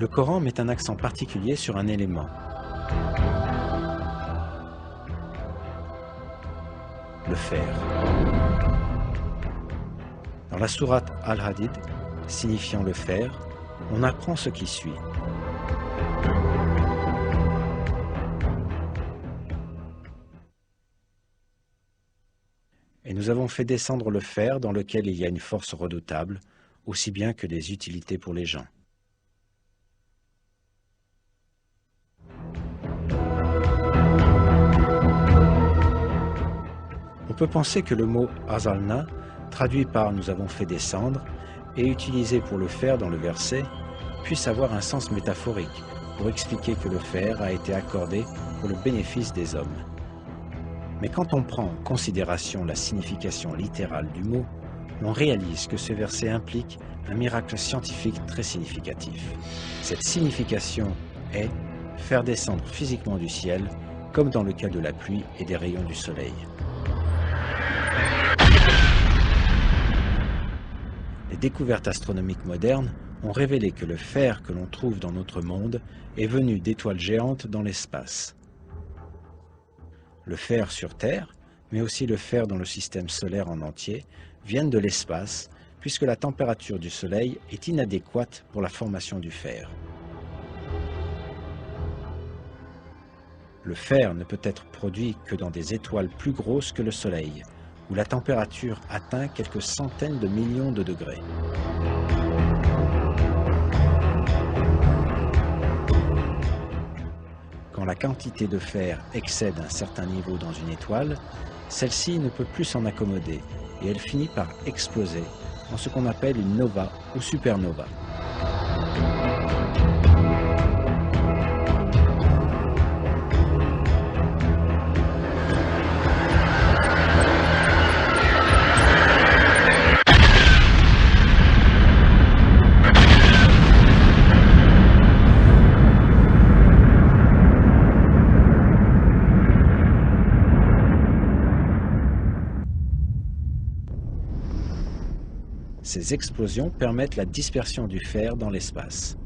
Le Coran met un accent particulier sur un élément. Le fer. Dans la sourate Al-Hadid, signifiant le fer, on apprend ce qui suit. Et nous avons fait descendre le fer dans lequel il y a une force redoutable, aussi bien que des utilités pour les gens. On peut penser que le mot « azalna », traduit par « nous avons fait descendre » et utilisé pour le fer dans le verset, puisse avoir un sens métaphorique pour expliquer que le fer a été accordé pour le bénéfice des hommes. Mais quand on prend en considération la signification littérale du mot, on réalise que ce verset implique un miracle scientifique très significatif. Cette signification est faire descendre physiquement du ciel, comme dans le cas de la pluie et des rayons du soleil. Les découvertes astronomiques modernes ont révélé que le fer que l'on trouve dans notre monde est venu d'étoiles géantes dans l'espace. Le fer sur Terre, mais aussi le fer dans le système solaire en entier, viennent de l'espace, puisque la température du Soleil est inadéquate pour la formation du fer. Le fer ne peut être produit que dans des étoiles plus grosses que le Soleil, où la température atteint quelques centaines de millions de degrés. Quand la quantité de fer excède un certain niveau dans une étoile, celle-ci ne peut plus s'en accommoder et elle finit par exploser en ce qu'on appelle une nova ou supernova. Ces explosions permettent la dispersion du fer dans l'espace.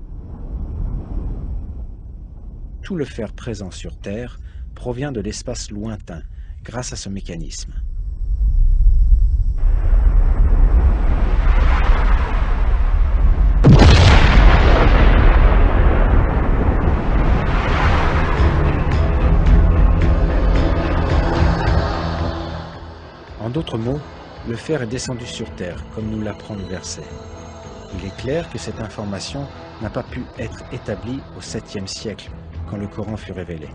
Tout le fer présent sur Terre provient de l'espace lointain grâce à ce mécanisme. En d'autres mots, le fer est descendu sur Terre, comme nous l'apprend le verset. Il est clair que cette information n'a pas pu être établie au 7e siècle, quand le Coran fut révélé.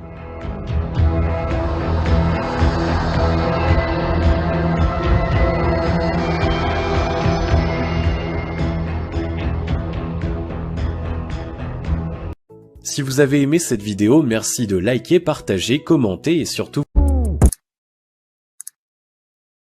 Si vous avez aimé cette vidéo, merci de liker, partager, commenter et surtout